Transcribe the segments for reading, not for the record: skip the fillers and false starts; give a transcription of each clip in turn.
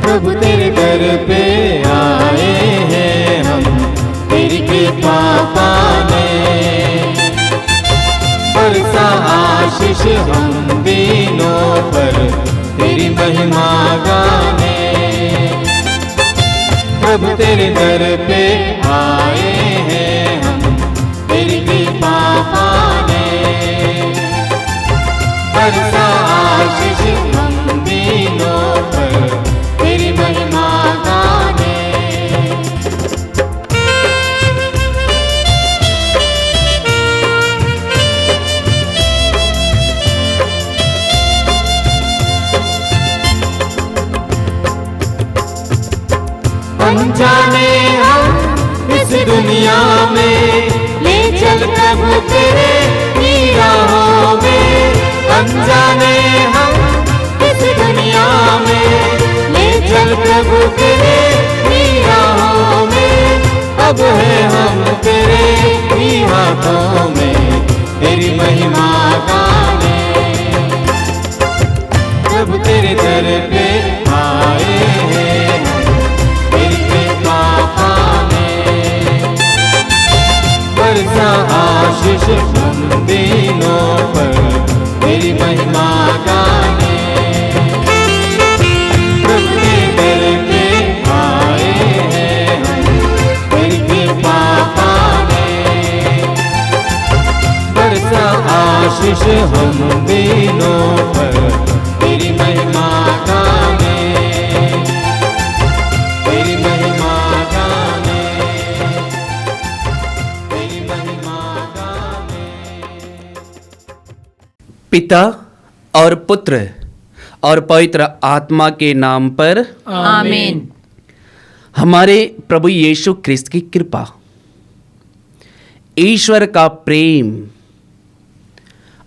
प्रभु तेरे दर पे आए हैं हम, तेरी कृपा पाने। बरसा आशीष हम दीनों पर, तेरी महिमा गाने। प्रभु तेरे दर पे आए हैं हम, तेरी कृपा पाने। बरसा आशीष हम दीनों पर, तेरी महिमा गाने। अनजाने हम इस दुनिया में, ले चल प्रभु तेरे राहों में। अनजाने हम इस दुनिया में, ले चल प्रभु तेरे राहों में। अब है हम तेरे ही हाथों में, तेरी महिमा गाने। प्रभु तेरे दर पे आए हैं हम, तेरी कृपा पाने। बरसा आशीष हम दीनों पर, तेरी महिमा गाने। प्रभु तेरे दर पे आए हैं हम, तेरी कृपा पाने। बरसा आशीष हम दीनों पर, तेरी महिमा गाने। तेरी महिमा गाने, तेरी महिमा गाने। पिता और पुत्र और पवित्र आत्मा के नाम पर आमीन। हमारे प्रभु यीशु क्रिस्त की कृपा, ईश्वर का प्रेम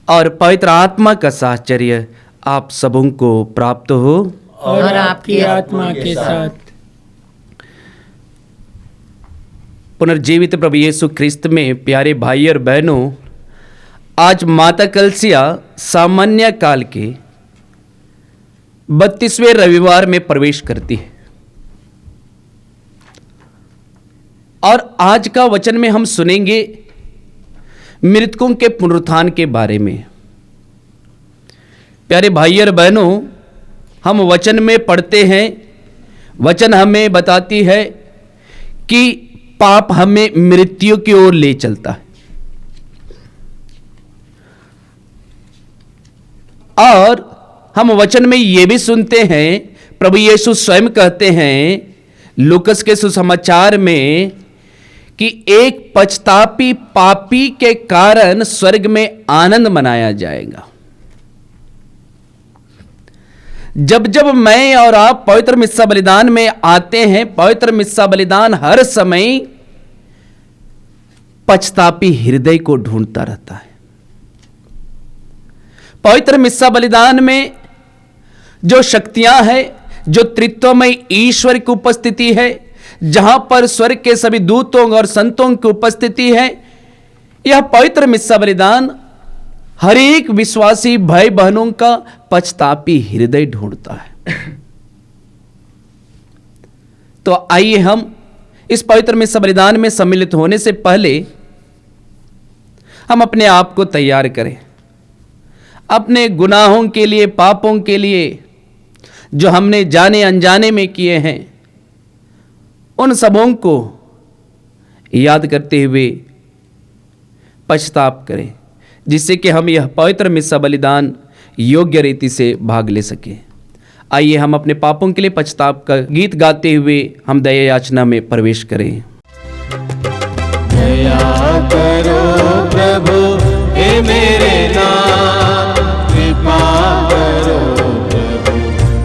और पवित्र आत्मा का साहचर्य आप सबों को प्राप्त हो और आपकी आत्मा के साथ। पुनर्जीवित प्रभु यीशु क्रिस्त में प्यारे भाई और बहनों, आज माता कलसिया सामान्य काल के 32वें रविवार में प्रवेश करती है। और आज का वचन में हम सुनेंगे मृतकों के पुनरुत्थान के बारे में। प्यारे भाई और बहनों, हम वचन में पढ़ते हैं, वचन हमें बताती है कि पाप हमें मृत्यु की ओर ले चलता है। और हम वचन में यह भी सुनते हैं, प्रभु यीशु स्वयं कहते हैं लूकस के सुसमाचार में कि एक पछतापी पापी के कारण स्वर्ग में आनंद मनाया जाएगा। जब जब मैं और आप पवित्र मिस्सा बलिदान में आते हैं, पवित्र मिस्सा बलिदान हर समय पछतापी हृदय को ढूंढता रहता है। पवित्र मिस्सा बलिदान में जो शक्तियां हैं, जो त्रित्वमय ईश्वर की उपस्थिति है, जहां पर स्वर्ग के सभी दूतों और संतों की उपस्थिति है, यह पवित्र मिस्सा बलिदान हर एक विश्वासी भाई बहनों का पछतापी हृदय ढूंढता है। तो आइए हम इस पवित्र मिस्सा बलिदान में सम्मिलित होने से पहले हम अपने आप को तैयार करें, अपने गुनाहों के लिए, पापों के लिए जो हमने जाने अनजाने में किए हैं, उन सबों को याद करते हुए पछताप करें, जिससे कि हम यह पवित्र मिस्सा बलिदान योग्य रीति से भाग ले सकें। आइए हम अपने पापों के लिए पछताप का गीत गाते हुए हम दया याचना में प्रवेश करें। दया करो प्रभु हे मेरे नाथ, कृपा करो प्रभु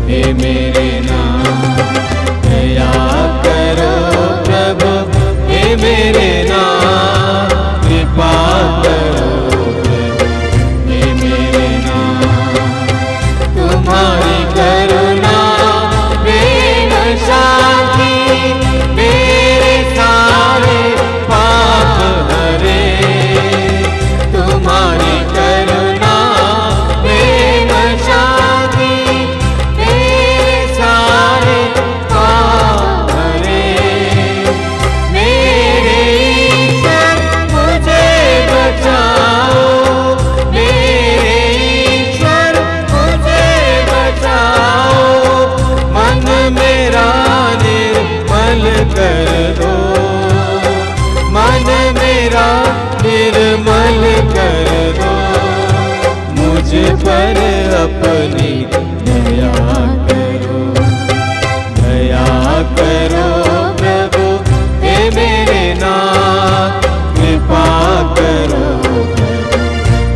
हे मेरे नाथ। दया करो प्रभु हे मेरे नाथ, कृपा करो प्रभु हे मेरे नाथ। तुम्हारी करुणा प्रेम शांति मेरे सारे पाप हरे। तुम्हारी करुणा पर अपनी दया करो, दया करो प्रभु हे मेरे नाथ, कृपा करो प्रभु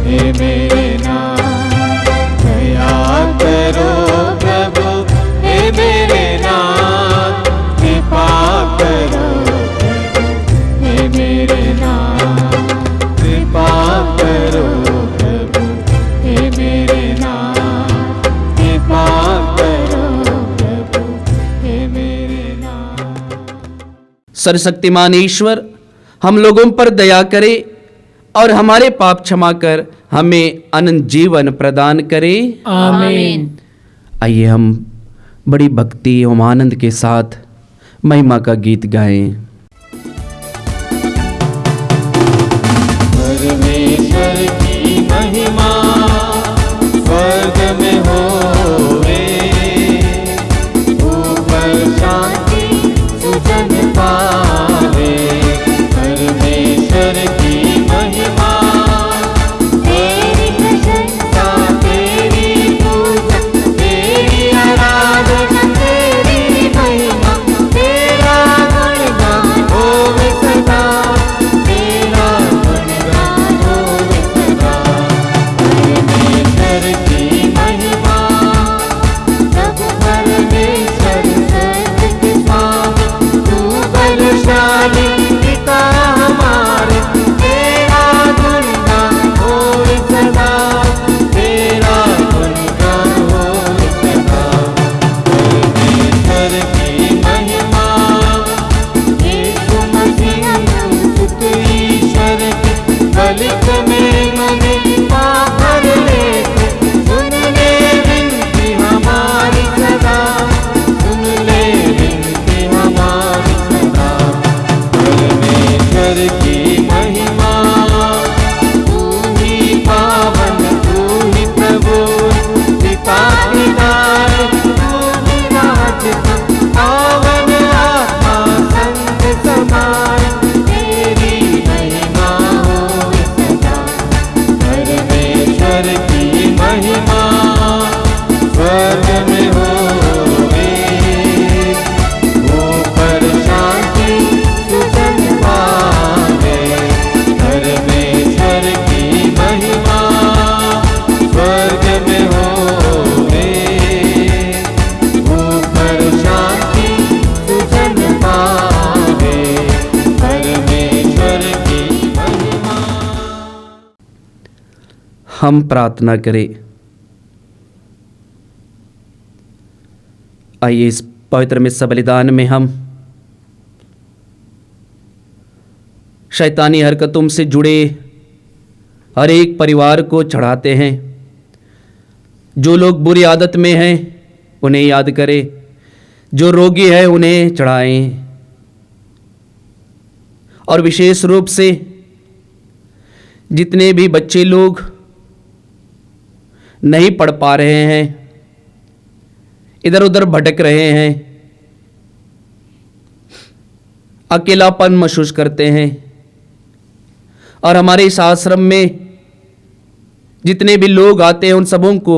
हे मेरे नाथ, दया करो प्रभु हे मेरे नाथ, कृपा करो प्रभु हे मेरे नाथ, कृपा करो प्रभु हे मेरे नाथ, कृपा करो प्रभु हे मेरे नाथ। सर्वशक्तिमान ईश्वर हम लोगों पर दया करे और हमारे पाप क्षमा कर हमें अनंत जीवन प्रदान करे। आमीन। आइए हम बड़ी भक्ति एवं आनंद के साथ महिमा का गीत गाएं। परमेश्वर की महिमा स्वर्ग में होवे, ऊपर शांति सुजन पावे। परमेश्वर की महिमा तेरी प्रशंसा, तेरी पूजा, तेरी आराधना, तेरी महिमा, तेरा गुणगान होवे सदा, तेरा गुणगान होवे सदा। परमेश्वर की महिमा, प्रभु परमेश्वर सर्व के स्वामी, तू बलशाली पिता हमारे, तेरा गुणगान होवे सदा, तेरा गुणगान होवे सदा। परमेश्वर की महिमा, यीशु मसीह सुत ईश्वर के बलित में मने पाप भर लेते, सुन ले विनती हमारी सदा, सुन ले विनती हमारी सदा। परमेश्वर की महिमा, तू ही पावन, तू ही प्रभु, पिता पिताए, तू ही राजता, पावन आत्मा संत समाए, तेरी महिमा होवे सदा। परमेश्वर की महिमा स्वर्ग में होवे, ऊपर शांति सुजन पावे। परमेश्वर की महिमा स्वर्ग में होवे, ऊपर शांति सुजन पावे। परमेश्वर की महिमा। हम प्रार्थना करें। आइए इस पवित्र मिस्सा बलिदान में हम शैतानी हरकतों से जुड़े हर एक परिवार को चढ़ाते हैं। जो लोग बुरी आदत में हैं उन्हें याद करें, जो रोगी है उन्हें चढ़ाएं, और विशेष रूप से जितने भी बच्चे लोग नहीं पढ़ पा रहे हैं, इधर उधर भटक रहे हैं, अकेलापन महसूस करते हैं, और हमारे इस आश्रम में जितने भी लोग आते हैं उन सबों को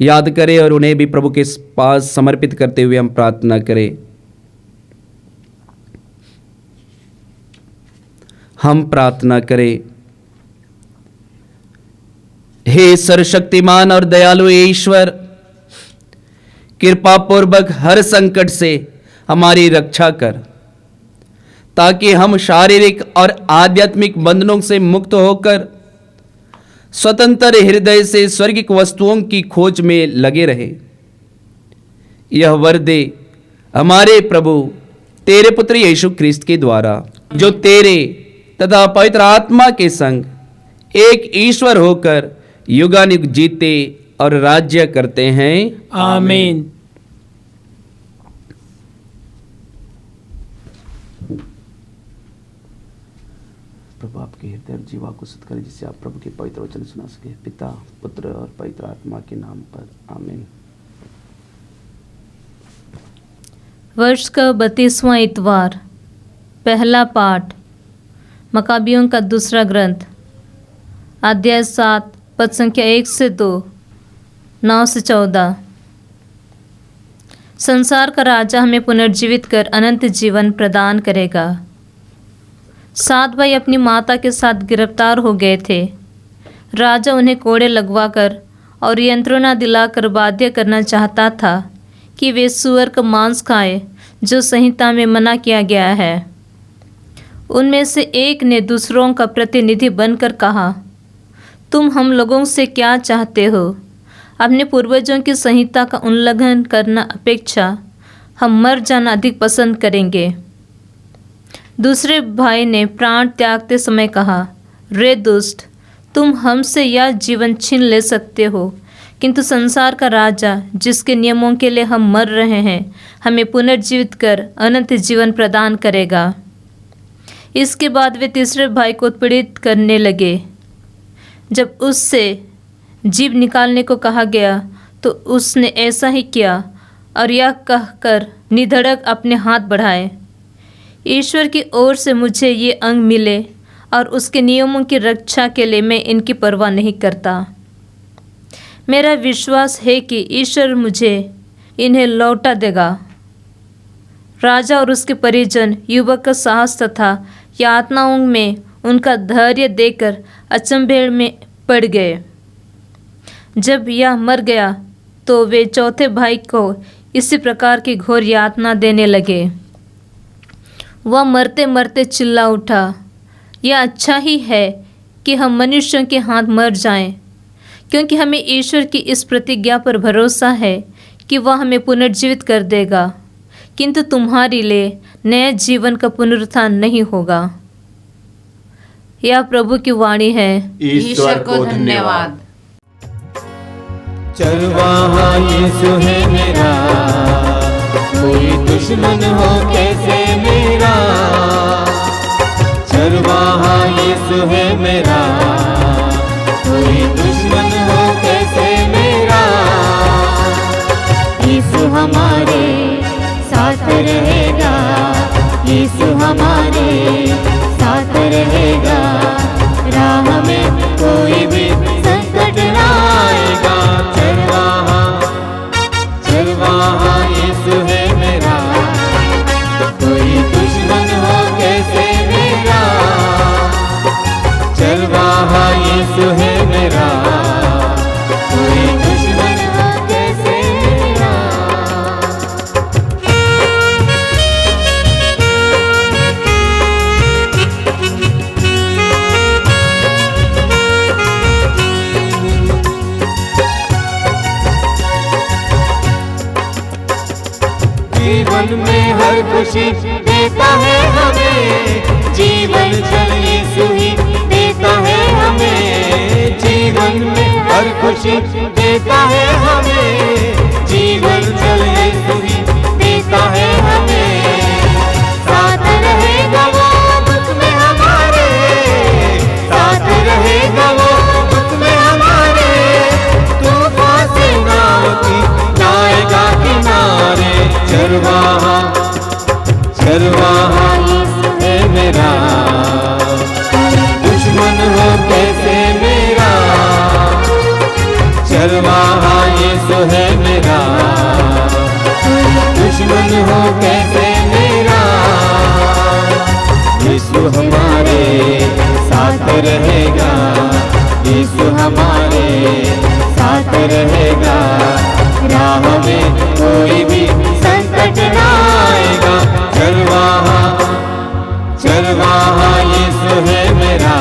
याद करें और उन्हें भी प्रभु के पास समर्पित करते हुए हम प्रार्थना करें। हम प्रार्थना करें। हे सर्वशक्तिमान और दयालु ईश्वर, कृपा पूर्वक हर संकट से हमारी रक्षा कर, ताकि हम शारीरिक और आध्यात्मिक बंधनों से मुक्त होकर स्वतंत्र हृदय से स्वर्गिक वस्तुओं की खोज में लगे रहे। यह वर दे हमारे प्रभु तेरे पुत्र यीशु ख्रिस्त के द्वारा, जो तेरे तथा पवित्र आत्मा के संग एक ईश्वर होकर युगानुग जीते और राज्य करते हैं। आमीन। प्रभु आपके हृदय और जीवा को शुद्ध करे, जिससे आप प्रभु के पवित्र वचन सुना सके। पिता, पुत्र और पवित्र आत्मा के नाम पर आमीन। वर्ष का 32वां इतवार। पहला पाठ मकाबियों का दूसरा ग्रंथ अध्याय 7 पद संख्या 1 से 2, 9 से 14। संसार का राजा हमें पुनर्जीवित कर अनंत जीवन प्रदान करेगा। 7 भाई अपनी माता के साथ गिरफ्तार हो गए थे। राजा उन्हें कोड़े लगवाकर और यंत्रणा दिलाकर बाध्य करना चाहता था कि वे सूअर का मांस खाएं, जो संहिता में मना किया गया है। उनमें से एक ने दूसरों का प्रतिनिधि बनकर कहा, तुम हम लोगों से क्या चाहते हो? अपने पूर्वजों की संहिता का उल्लंघन करना अपेक्षा हम मर जाना अधिक पसंद करेंगे। दूसरे भाई ने प्राण त्यागते समय कहा, रे दुष्ट, तुम हमसे यह जीवन छीन ले सकते हो, किंतु संसार का राजा जिसके नियमों के लिए हम मर रहे हैं, हमें पुनर्जीवित कर अनंत जीवन प्रदान करेगा। इसके बाद वे तीसरे भाई को उत्पीड़ित करने लगे। जब उससे जीभ निकालने को कहा गया तो उसने ऐसा ही किया और यह कहकर निधड़क अपने हाथ बढ़ाए, ईश्वर की ओर से मुझे ये अंग मिले और उसके नियमों की रक्षा के लिए मैं इनकी परवाह नहीं करता। मेरा विश्वास है कि ईश्वर मुझे इन्हें लौटा देगा। राजा और उसके परिजन युवक का साहस तथा यातनाओं में उनका धैर्य देकर अचंभे में पड़ गए। जब यह मर गया तो वे चौथे भाई को इसी प्रकार की घोर यातना देने लगे। वह मरते मरते चिल्ला उठा, यह अच्छा ही है कि हम मनुष्यों के हाथ मर जाएं, क्योंकि हमें ईश्वर की इस प्रतिज्ञा पर भरोसा है कि वह हमें पुनर्जीवित कर देगा, किंतु तुम्हारे लिए नए जीवन का पुनरुत्थान नहीं होगा। यह प्रभु की वाणी है। ईश्वर को धन्यवाद। चरवाहा यीशु है मेरा, कोई दुश्मन हो कैसे मेरा। चरवाहा यीशु है मेरा, कोई दुश्मन हो कैसे मेरा। यीशु हमारे साथ रहेगा, यीशु हमारे साथ रहेगा। राह में कोई भी संकट ना आएगा। चरवाहा चरवाहा यीशु है मेरा, कोई दुश्मन हो कैसे मेरा। चरवाहा यीशु है मेरा, कोई दुश्मन हो कैसे मेरा। जीवन में हर खुशी देता है हमें, जीवन जल यीशु ही देता है हमें। जीवन में हर खुशी देता है हमें, जीवन जल यीशु ही देता है हमें। साथ रहेगा वो दुख में हमारे, साथ रहेगा वो दुख में हमारे। तूफान से नाव की लाएगा किनारे। चरवाहा चरवाहा यीशु है मेरा, दुश्मन हो कैसे मेरा। चरवाहा यीशु है मेरा, दुश्मन हो कैसे मेरा। यीशु हमारे साथ रहेगा, यीशु हमारे साथ रहेगा। राह में कोई भी संकट ना आएगा। चरवाहा चरवाहा यीशु है मेरा,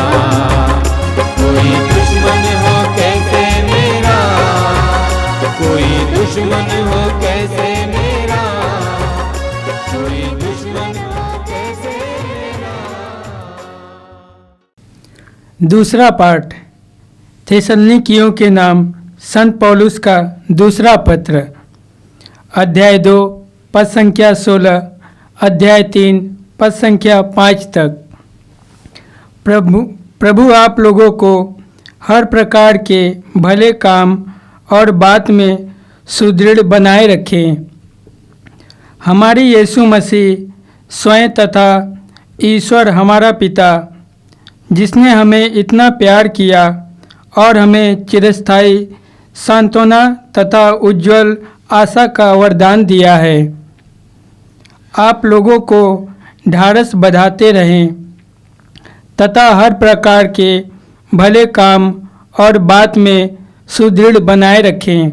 कोई दुश्मन हो कैसे मेरा। कोई दुश्मन हो कैसे मेरा, कोई दुश्मन हो कैसे मेरा। दूसरा पाठ थिस्सलुनीकियों के नाम संत पौलुस का दूसरा पत्र, अध्याय 2 पद संख्या 16, अध्याय 3 पद संख्या 5 तक। प्रभु आप लोगों को हर प्रकार के भले काम और बात में सुदृढ़ बनाए रखें। हमारे यीशु मसीह स्वयं तथा ईश्वर हमारा पिता, जिसने हमें इतना प्यार किया, और हमें चिरस्थायी सांत्वना तथा उज्जवल आशा का वरदान दिया है। आप लोगों को ढाढ़स बधाते रहें तथा हर प्रकार के भले काम और बात में सुदृढ़ बनाए रखें।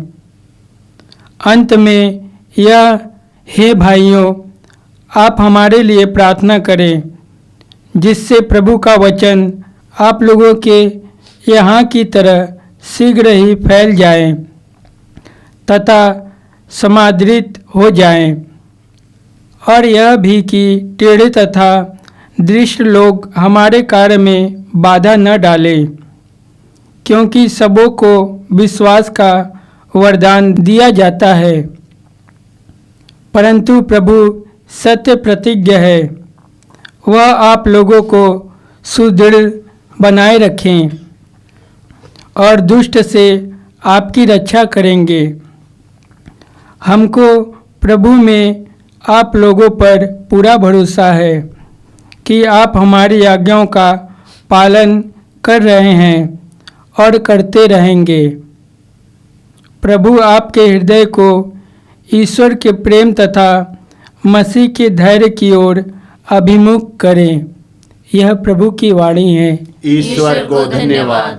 अंत में यह, हे भाइयों, आप हमारे लिए प्रार्थना करें जिससे प्रभु का वचन आप लोगों के यहाँ की तरह शीघ्र ही फैल जाए तथा समादृत हो जाए, और यह भी कि टेढ़े तथा दृष्ट लोग हमारे कार्य में बाधा न डालें, क्योंकि सबों को विश्वास का वरदान दिया जाता है, परंतु प्रभु सत्य प्रतिज्ञ है, वह आप लोगों को सुदृढ़ बनाए रखें और दुष्ट से आपकी रक्षा करेंगे। हमको प्रभु में आप लोगों पर पूरा भरोसा है कि आप हमारी आज्ञाओं का पालन कर रहे हैं और करते रहेंगे। प्रभु आपके हृदय को ईश्वर के प्रेम तथा मसीह के धैर्य की ओर अभिमुख करें। यह प्रभु की वाणी है। ईश्वर को धन्यवाद।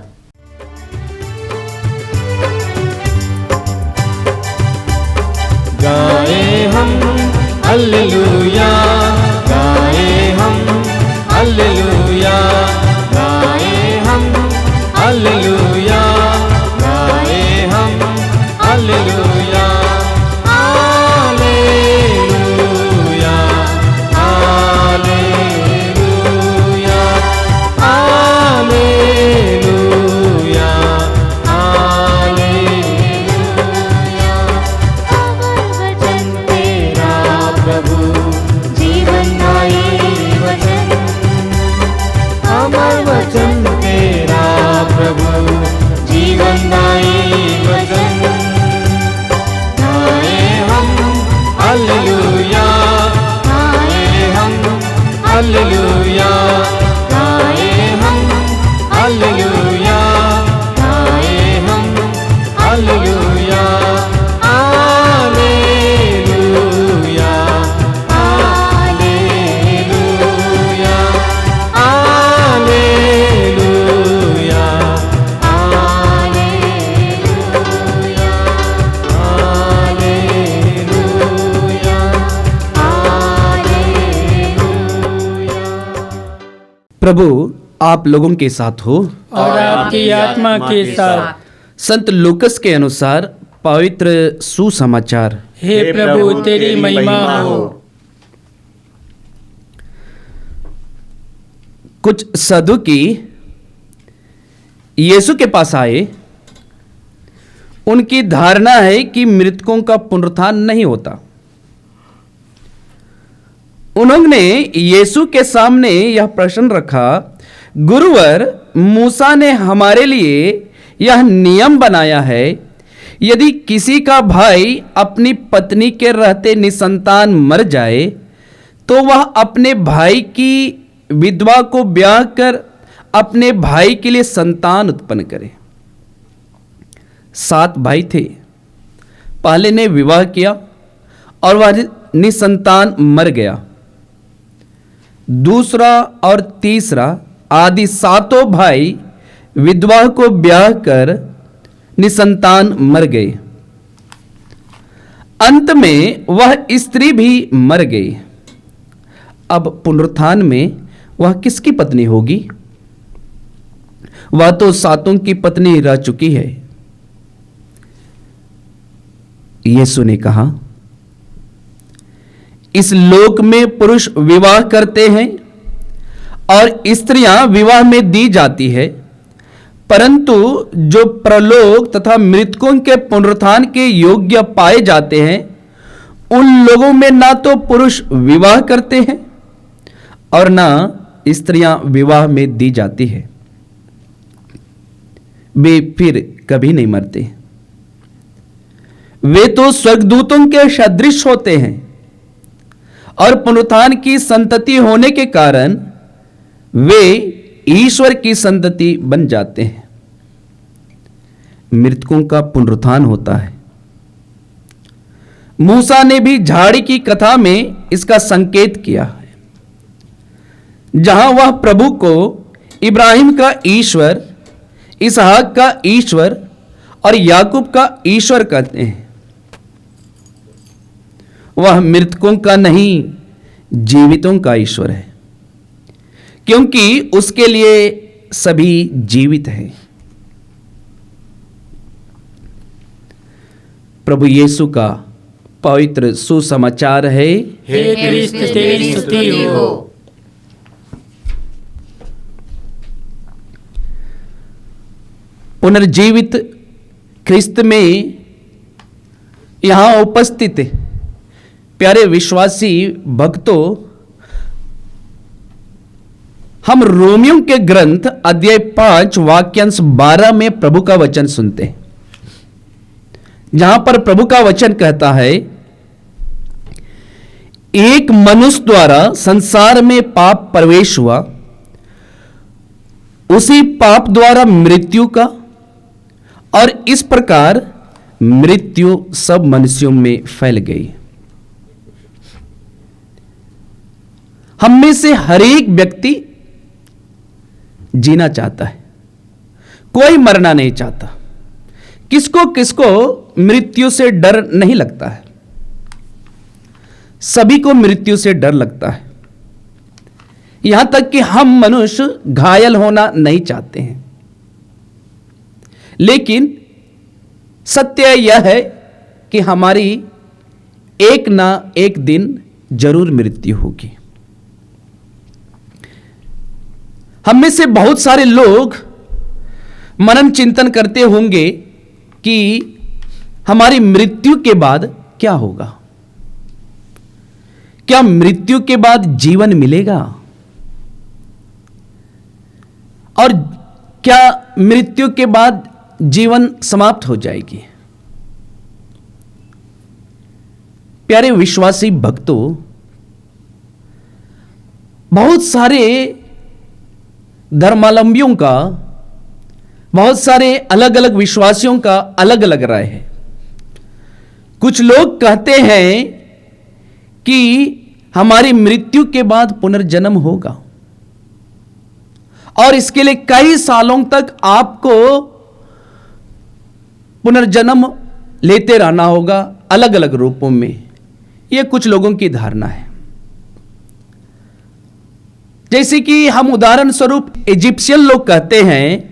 गाए हम हालेलुया, गाए हम हालेलुया, गाए हम हालेलुया, गाए हम hallelujah, hallelujah, hallelujah, hallelujah, hallelujah. वचन तेरा प्रभु जीवनदायी वचन, अमर वचन तेरा प्रभु जीवनदायी वचन। गाए हम हालेलुया, गाए हम हालेलुया, गाए हम हालेलुया, गाए हम हालेलुया, हालेलुया, हालेलुया, हालेलुया, प्रभु आप लोगों के साथ हो। और आपकी आत्मा के साथ। संत लूकस के अनुसार पवित्र सुसमाचार। हे प्रभु तेरी महिमा हो। कुछ सदुकी यीशु के पास आए। उनकी धारणा है कि मृतकों का पुनरुत्थान नहीं होता। उन्होंने यीशु के सामने यह प्रश्न रखा, गुरुवर, मूसा ने हमारे लिए यह नियम बनाया है, यदि किसी का भाई अपनी पत्नी के रहते निसंतान मर जाए तो वह अपने भाई की विधवा को ब्याह कर अपने भाई के लिए संतान उत्पन्न करे। 7 भाई थे। पहले ने विवाह किया और वह निसंतान मर गया। दूसरा और तीसरा आदि 7 भाई विधवा को ब्याह कर निसंतान मर गए। अंत में वह स्त्री भी मर गई। अब पुनरुत्थान में वह किसकी पत्नी होगी? वह तो 7 की पत्नी रह चुकी है। यीशु ने कहा, इस लोक में पुरुष विवाह करते हैं और स्त्रियां विवाह में दी जाती है, परंतु जो प्रलोक तथा मृतकों के पुनरुत्थान के योग्य पाए जाते हैं, उन लोगों में ना तो पुरुष विवाह करते हैं और ना स्त्रियां विवाह में दी जाती है। वे फिर कभी नहीं मरते। वे तो स्वर्गदूतों के सदृश होते हैं और पुनरुत्थान की संतति होने के कारण वे ईश्वर की संतति बन जाते हैं। मृतकों का पुनरुत्थान होता है। मूसा ने भी झाड़ी की कथा में इसका संकेत किया है, जहां वह प्रभु को इब्राहिम का ईश्वर, इसहाक का ईश्वर और याकूब का ईश्वर कहते हैं। वह मृतकों का नहीं, जीवितों का ईश्वर है, क्योंकि उसके लिए सभी जीवित हैं। प्रभु यीशु का पवित्र सुसमाचार है। हे क्रिस्त तेरी स्तुति हो। पुनर्जीवित ख्रिस्त में यहां उपस्थित प्यारे विश्वासी भक्तों, हम रोमियों के ग्रंथ अध्याय 5 वाक्यांश 12 में प्रभु का वचन सुनते हैं, जहां पर प्रभु का वचन कहता है, एक मनुष्य द्वारा संसार में पाप प्रवेश हुआ, उसी पाप द्वारा मृत्यु का, और इस प्रकार मृत्यु सब मनुष्यों में फैल गई। हम में से हर एक व्यक्ति जीना चाहता है, कोई मरना नहीं चाहता। किसको किसको मृत्यु से डर नहीं लगता है? सभी को मृत्यु से डर लगता है। यहां तक कि हम मनुष्य घायल होना नहीं चाहते हैं, लेकिन सत्य यह है कि हमारी एक ना एक दिन जरूर मृत्यु होगी। हम में से बहुत सारे लोग मनन चिंतन करते होंगे कि हमारी मृत्यु के बाद क्या होगा। क्या मृत्यु के बाद जीवन मिलेगा? और क्या मृत्यु के बाद जीवन समाप्त हो जाएगी? प्यारे विश्वासी भक्तों, बहुत सारे धर्मावलंबियों का, बहुत सारे अलग अलग विश्वासियों का अलग अलग राय है। कुछ लोग कहते हैं कि हमारी मृत्यु के बाद पुनर्जन्म होगा, और इसके लिए कई सालों तक आपको पुनर्जन्म लेते रहना होगा अलग अलग रूपों में। यह कुछ लोगों की धारणा है। जैसे कि हम उदाहरण स्वरूप इजिप्शियन लोग कहते हैं,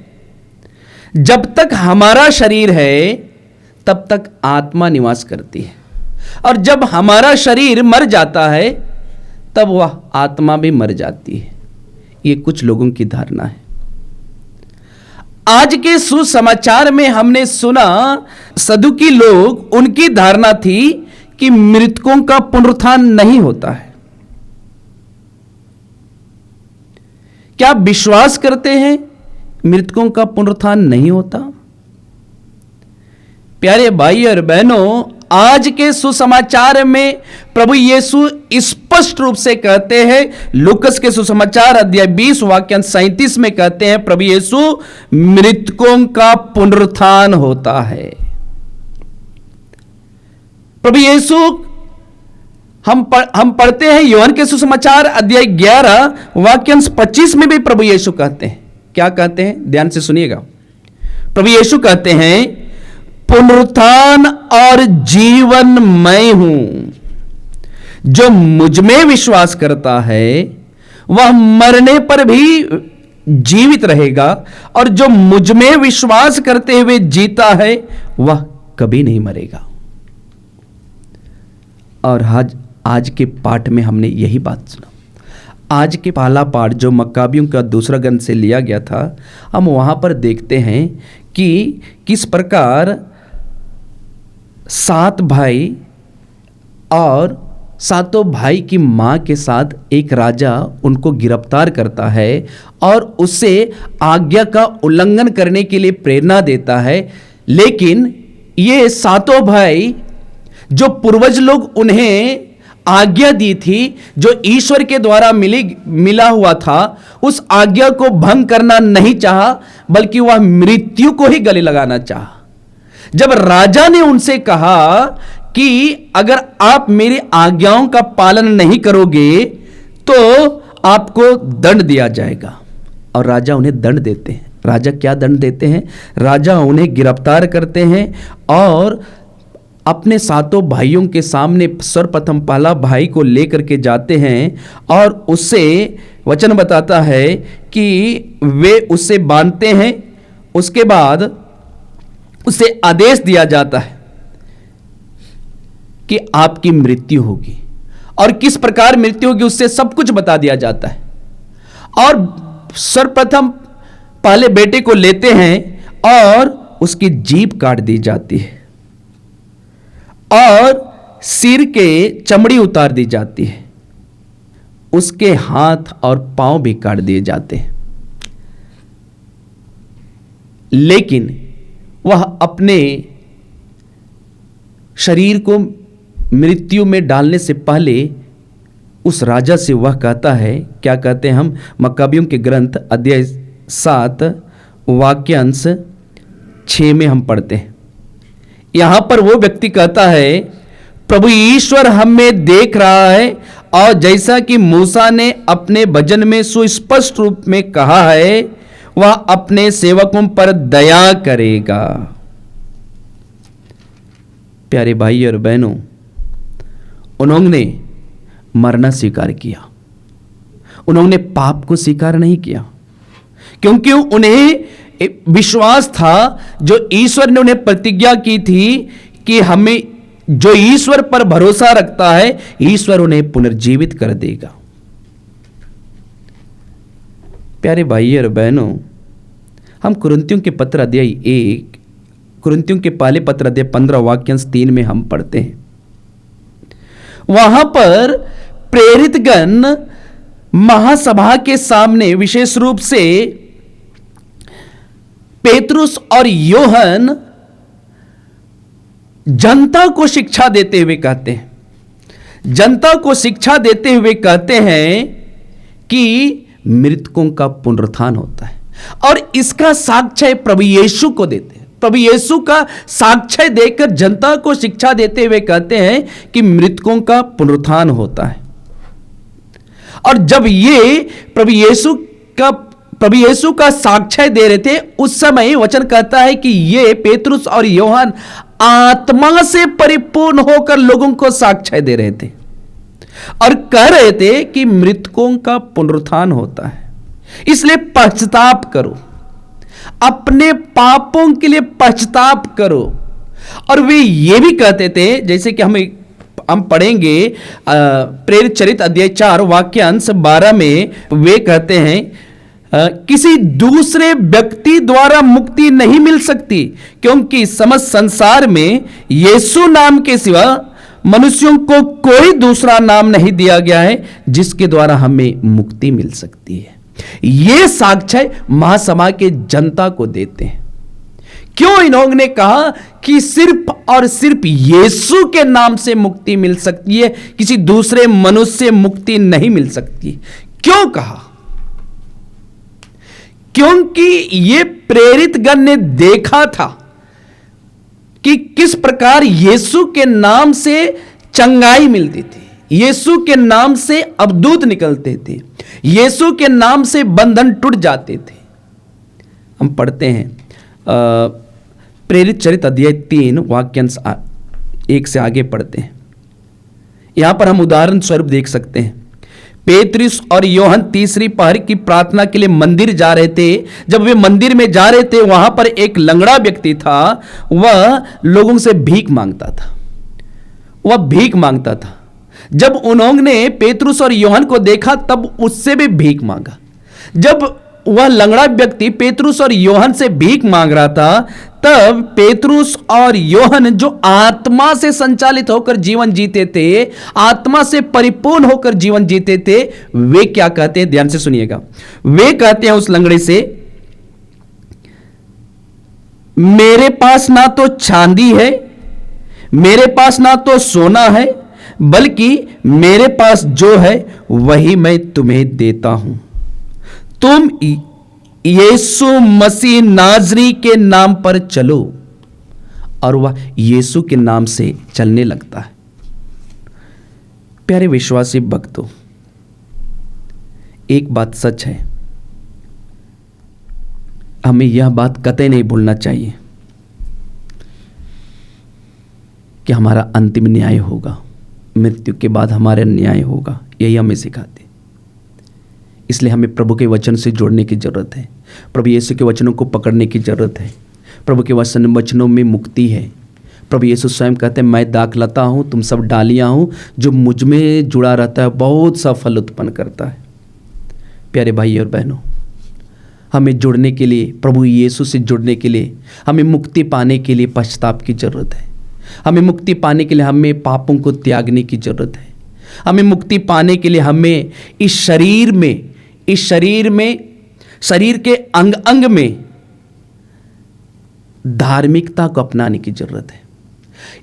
जब तक हमारा शरीर है तब तक आत्मा निवास करती है, और जब हमारा शरीर मर जाता है तब वह आत्मा भी मर जाती है। ये कुछ लोगों की धारणा है। आज के सुसमाचार में हमने सुना सदुकी लोग, उनकी धारणा थी कि मृतकों का पुनरुत्थान नहीं होता है। क्या आप विश्वास करते हैं मृतकों का पुनरुत्थान नहीं होता? प्यारे भाई और बहनों, आज के सुसमाचार में प्रभु यीशु स्पष्ट रूप से कहते हैं, लूकस के सुसमाचार अध्याय 20 वाक्यांश 37 में कहते हैं, प्रभु यीशु मृतकों का पुनरुत्थान होता है। प्रभु यीशु, हम पढ़ते हैं यूहन्ना के सुसमाचार अध्याय 11 वाक्यांश 25 में भी प्रभु यीशु कहते हैं, क्या कहते हैं? ध्यान से सुनिएगा। प्रभु यीशु कहते हैं, पुनरुत्थान और जीवन मैं हूं। जो मुझ में विश्वास करता है वह मरने पर भी जीवित रहेगा, और जो मुझ में विश्वास करते हुए जीता है वह कभी नहीं मरेगा। और आज के पाठ में हमने यही बात सुना। आज के पहला पाठ जो मक्काबियों का दूसरा ग्रंथ से लिया गया था, हम वहां पर देखते हैं कि किस प्रकार 7 भाई और सातों भाई की मां के साथ एक राजा उनको गिरफ्तार करता है और उससे आज्ञा का उल्लंघन करने के लिए प्रेरणा देता है। लेकिन ये सातों भाई, जो पूर्वज लोग उन्हें आज्ञा दी थी, जो ईश्वर के द्वारा मिला हुआ था, उस आज्ञा को भंग करना नहीं चाहा, बल्कि वह मृत्यु को ही गले लगाना चाहा। जब राजा ने उनसे कहा कि अगर आप मेरी आज्ञाओं का पालन नहीं करोगे तो आपको दंड दिया जाएगा, और राजा उन्हें दंड देते हैं। राजा क्या दंड देते हैं? राजा उन्हें गिरफ्तार करते हैं और अपने सातों भाइयों के सामने सर्वप्रथम पहला भाई को लेकर के जाते हैं और उससे वचन बताता है कि वे उससे बांधते हैं। उसके बाद उसे आदेश दिया जाता है कि आपकी मृत्यु होगी, और किस प्रकार मृत्यु होगी उससे सब कुछ बता दिया जाता है। और सर्वप्रथम पहले बेटे को लेते हैं और उसकी जीभ काट दी जाती है और सिर के चमड़ी उतार दी जाती है, उसके हाथ और पांव भी काट दिए जाते हैं। लेकिन वह अपने शरीर को मृत्यु में डालने से पहले उस राजा से वह कहता है, क्या कहते हैं हम मक्काबियों के ग्रंथ अध्याय 7 वाक्यांश 6 में हम पढ़ते हैं। यहां पर वो व्यक्ति कहता है, प्रभु ईश्वर हमें देख रहा है और जैसा कि मूसा ने अपने भजन में सुस्पष्ट रूप में कहा है वह अपने सेवकों पर दया करेगा। प्यारे भाई और बहनों, उन्होंने मरना स्वीकार किया, उन्होंने पाप को स्वीकार नहीं किया, क्योंकि उन्हें विश्वास था जो ईश्वर ने उन्हें प्रतिज्ञा की थी कि हमें जो ईश्वर पर भरोसा रखता है ईश्वर उन्हें पुनर्जीवित कर देगा। प्यारे भाई और बहनों, हम कुरिन्थियों के पत्र अध्याय 1 कुरिन्थियों के पहले पत्र अध्याय 15 वाक्यांश 3 में हम पढ़ते हैं। वहां पर प्रेरितगण महासभा के सामने विशेष रूप से पेतरुस और योहन जनता को शिक्षा देते हुए कहते हैं, जनता को शिक्षा देते हुए कहते हैं कि मृतकों का पुनरुत्थान होता है, और इसका साक्ष्य प्रभु यीशु को देते हैं। प्रभु यीशु का साक्ष्य देकर जनता को शिक्षा देते हुए कहते हैं कि मृतकों का पुनरुत्थान होता है। और जब ये प्रभु यीशु का साक्ष्य दे रहे थे उस समय वचन कहता है कि ये पेतरुस और योहन आत्मा से परिपूर्ण होकर लोगों को साक्ष्य दे रहे थे और कह रहे थे कि मृतकों का पुनरुत्थान होता है, इसलिए पश्चाताप करो, अपने पापों के लिए पश्चाताप करो। और वे ये भी कहते थे, जैसे कि हम पढ़ेंगे प्रेरित चरित्र अध्याय 4 वाक्यांश 12 में वे कहते हैं, किसी दूसरे व्यक्ति द्वारा मुक्ति नहीं मिल सकती, क्योंकि समस्त संसार में यीशु नाम के सिवा मनुष्यों को कोई दूसरा नाम नहीं दिया गया है जिसके द्वारा हमें मुक्ति मिल सकती है। ये साक्ष्य महासभा के जनता को देते हैं। क्यों इन्होंने कहा कि सिर्फ और सिर्फ यीशु के नाम से मुक्ति मिल सकती है, किसी दूसरे मनुष्य से मुक्ति नहीं मिल सकती। क्यों कहा? क्योंकि ये प्रेरितगण ने देखा था कि किस प्रकार यीशु के नाम से चंगाई मिलती थी, यीशु के नाम से अवदूत निकलते थे, यीशु के नाम से बंधन टूट जाते थे। हम पढ़ते हैं प्रेरित चरित्र अध्याय 3 वाक्यांश 1 से आगे पढ़ते हैं। यहां पर हम उदाहरण स्वरूप देख सकते हैं, पेतरुस और योहन तीसरी पहर की प्रार्थना के लिए मंदिर जा रहे थे। जब वे मंदिर में जा रहे थे वहां पर एक लंगड़ा व्यक्ति था, वह लोगों से भीख मांगता था। जब उन्होंने पेतरुस और योहन को देखा तब उससे भी भीख मांगा। जब वह लंगड़ा व्यक्ति पेतरुस और योहन से भीख मांग रहा था तब पेतरुस और योहन जो आत्मा से संचालित होकर जीवन जीते थे, आत्मा से परिपूर्ण होकर जीवन जीते थे, वे क्या कहते हैं, ध्यान से सुनिएगा। वे कहते हैं उस लंगड़े से, मेरे पास ना तो चांदी है, मेरे पास ना तो सोना है, बल्कि मेरे पास जो है वही मैं तुम्हें देता हूं। तुम यीशु मसीह नाजरी के नाम पर चलो और वह यीशु के नाम से चलने लगता है। प्यारे विश्वासी भक्तों, एक बात सच है, हमें यह बात कतई नहीं भूलना चाहिए कि हमारा अंतिम न्याय होगा, मृत्यु के बाद हमारा न्याय होगा। यही हमें सिखाते। इसलिए हमें प्रभु के वचन से जुड़ने की ज़रूरत है, प्रभु यीशु के वचनों को पकड़ने की ज़रूरत है। प्रभु के वचनों में मुक्ति है। प्रभु यीशु स्वयं कहते हैं, मैं दाखलता हूँ, तुम सब डालियाँ हूँ, जो मुझ में जुड़ा रहता है बहुत सा फल उत्पन्न करता है। प्यारे भाई और बहनों, हमें जुड़ने के लिए, प्रभु यीशु से जुड़ने के लिए, हमें मुक्ति पाने के लिए पश्चाताप की ज़रूरत है। हमें मुक्ति पाने के लिए हमें पापों को त्यागने की ज़रूरत है। हमें मुक्ति पाने के लिए हमें इस शरीर में शरीर के अंग अंग में धार्मिकता को अपनाने की ज़रूरत है।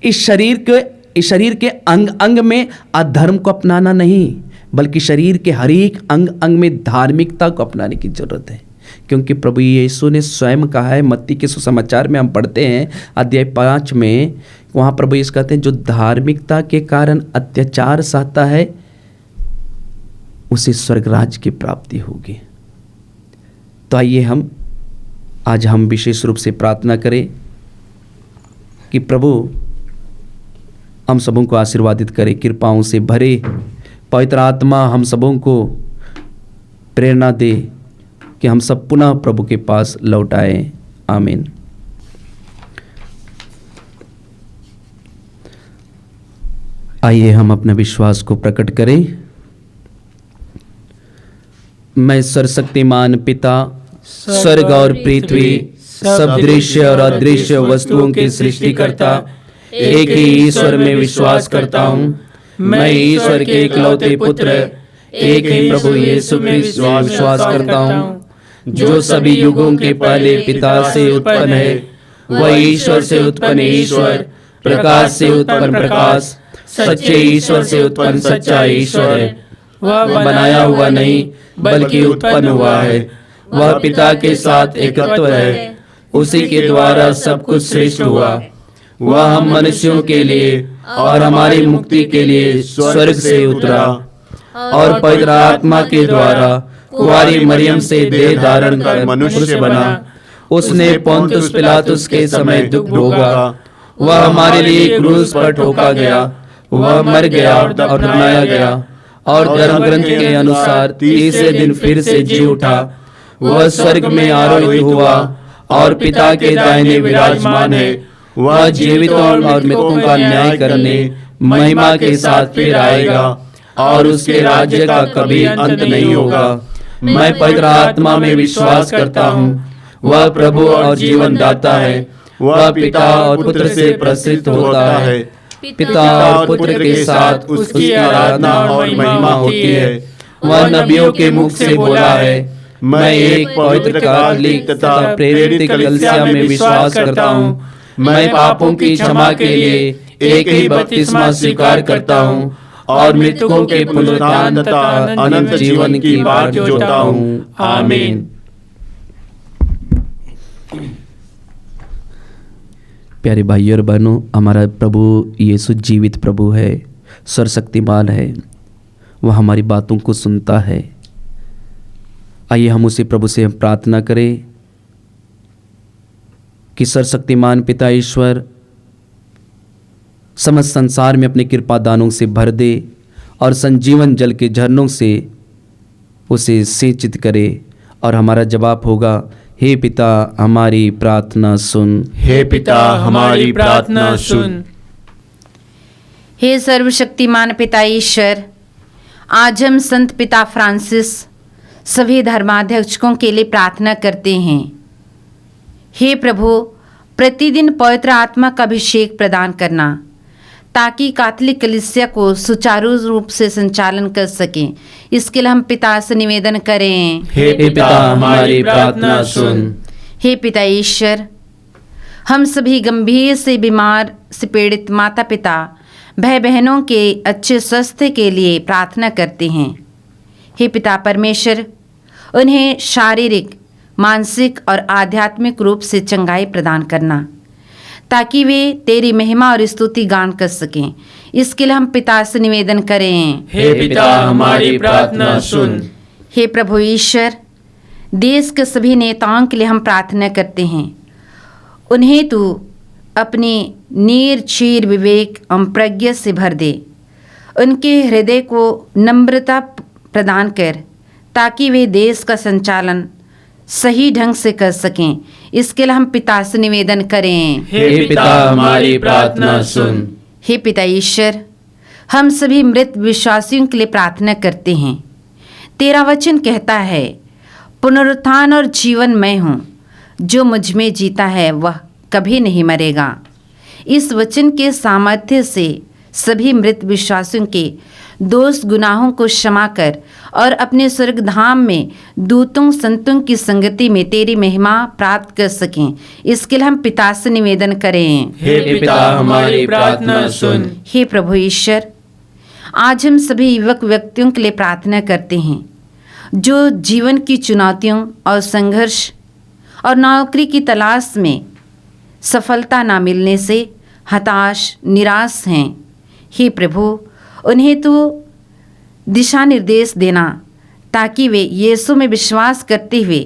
इस शरीर के अंग अंग में अधर्म को अपनाना नहीं, बल्कि शरीर के हर एक अंग अंग में धार्मिकता को अपनाने की ज़रूरत है। क्योंकि प्रभु यीशु ने स्वयं कहा है, मत्ती के सुसमाचार में हम पढ़ते हैं अध्याय 5 में, वहाँ प्रभु यीशु कहते हैं, जो धार्मिकता के कारण अत्याचार सहता है उसे स्वर्ग राज्य की प्राप्ति होगी। तो आइए आज हम विशेष रूप से प्रार्थना करें कि प्रभु हम सबों को आशीर्वादित करे, कृपाओं से भरे पवित्र आत्मा हम सबों को प्रेरणा दे कि हम सब पुनः प्रभु के पास लौट आए। आमीन। आइए हम अपने विश्वास को प्रकट करें। मैं सर्वशक्तिमान पिता, स्वर्ग और पृथ्वी, सब दृश्य और अदृश्य वस्तुओं के सृष्टिकर्ता एक ही ईश्वर में विश्वास करता हूँ। मैं ईश्वर के इकलौते पुत्र एक ही प्रभु यीशु में विश्वास करता हूँ, जो सभी युगों के पहले पिता से उत्पन्न है। वह ईश्वर से उत्पन्न ईश्वर, प्रकाश से उत्पन्न प्रकाश, सच्चे ईश्वर से उत्पन्न सच्चा ईश्वर है। वह बनाया हुआ नहीं बल्कि उत्पन्न हुआ है। वह पिता के साथ एकत्व है, उसी के द्वारा सब कुछ सृष्टि हुआ। वह हम मनुष्यों के लिए और हमारी मुक्ति के लिए स्वर्ग से उतरा और पवित्र आत्मा के द्वारा कुंवारी मरियम से देह धारण कर मनुष्य बना। उसने पोंतुस पिलातुस के समय दुख भोगा। वह हमारे लिए क्रूस पर ठोका गया। वह मर गया और दफनाया गया और धर्म ग्रंथ के अनुसार तीसरे दिन फिर से जी उठा। वह स्वर्ग में आरोहित हुआ और पिता के दाहिने विराजमान है। वह जीवितों और मृतकों का न्याय करने महिमा के साथ फिर आएगा और उसके राज्य का कभी अंत नहीं होगा। मैं पवित्र आत्मा में विश्वास करता हूँ। वह प्रभु और जीवन दाता है। वह पिता और पुत्र से प्रसिद्ध होता है। पिता और पुत्र के साथ उसकी आराधना और महिमा होती है। वह नबियों के मुख से बोला है। मैं एक पवित्र कैथोलिक तथा प्रेरित कलीसिया में विश्वास करता हूँ। मैं पापों की क्षमा के लिए एक ही बपतिस्मा स्वीकार करता हूँ और मृतकों के पुनरुत्थान तथा अनंत जीवन की बाट जोहता हूँ। आमीन। प्यारे भाइयों और बहनों, हमारा प्रभु यीशु जीवित प्रभु है, सर्वशक्तिमान है। वह हमारी बातों को सुनता है। आइए हम उसे प्रभु से प्रार्थना करें कि सर्वशक्तिमान पिता ईश्वर समस्त संसार में अपने कृपा दानों से भर दे और संजीवन जल के झरनों से उसे सिंचित करे। और हमारा जवाब होगा, हे पिता हमारी प्रार्थना सुन। हे पिता हमारी प्रार्थना सुन। हे सर्वशक्तिमान पिता ईश्वर, आज हम संत पिता फ्रांसिस सभी धर्माध्यक्षों के लिए प्रार्थना करते हैं। हे प्रभु, प्रतिदिन पवित्र आत्मा का अभिषेक प्रदान करना ताकि कैथोलिक कलीसिया को सुचारू रूप से संचालन कर सकें। इसके लिए हम पिता से निवेदन करें। हे पिता हमारी प्रार्थना सुन। हे पिता ईश्वर, हम सभी गंभीर से बीमार से पीड़ित माता पिता भाई बहनों के अच्छे स्वास्थ्य के लिए प्रार्थना करते हैं। हे पिता परमेश्वर, उन्हें शारीरिक, मानसिक और आध्यात्मिक रूप से चंगाई प्रदान करना ताकि वे तेरी महिमा और स्तुति गान कर सकें। इसके लिए हम पिता से निवेदन करें। हे पिता, हमारी प्रार्थना सुन। हे प्रभु ईश्वर, देश के सभी नेताओं के लिए हम प्रार्थना करते हैं। उन्हें तू अपने निर्चीर विवेक एवं प्रज्ञा से भर दे। उनके हृदय को नम्रता प्रदान कर ताकि वे देश का संचालन सही ढंग से कर सकें। इसके लिए हम पिता से निवेदन करें। हे पिता, हमारी प्रार्थना सुन। हे पिता ईश्वर, हम सभी मृत विश्वासियों के लिए प्रार्थना करते हैं। तेरा वचन कहता है, पुनरुत्थान और जीवन मैं हूँ, जो मुझ में जीता है वह कभी नहीं मरेगा। इस वचन के सामर्थ्य से सभी मृत विश्वासियों के दोष गुनाहों को क्षमा कर और अपने स्वर्ग धाम में दूतों संतों की संगति में तेरी महिमा प्राप्त कर सकें। इसके लिए हम पिता से निवेदन करें। हे पिता, हमारी प्रार्थना सुन। हे प्रभु ईश्वर, आज हम सभी युवक व्यक्तियों के लिए प्रार्थना करते हैं जो जीवन की चुनौतियों और संघर्ष और नौकरी की तलाश में सफलता ना मिलने से हताश निराश हैं। हे प्रभु, उन्हें तू दिशा निर्देश देना ताकि वे यीशु में विश्वास करते हुए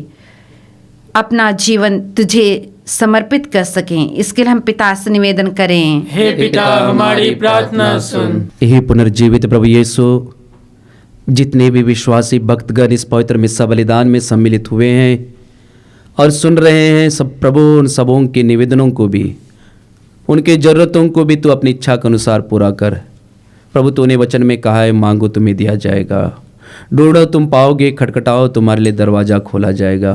अपना जीवन तुझे समर्पित कर सकें। इसके लिए हम पिता से निवेदन करें। हे पिता, हमारी प्रार्थना सुन। हे पुनर्जीवित प्रभु यीशु, जितने भी विश्वासी भक्तगण इस पवित्र मिस्सा बलिदान में सम्मिलित हुए हैं और सुन रहे हैं, सब प्रभु उन सबों के निवेदनों को भी, उनके ज़रूरतों को भी तू अपनी इच्छा के अनुसार पूरा कर। प्रभु, तूने वचन में कहा है, मांगो तुम्हें दिया जाएगा, ढूंढो तुम पाओगे, खटखटाओ तुम्हारे लिए दरवाज़ा खोला जाएगा।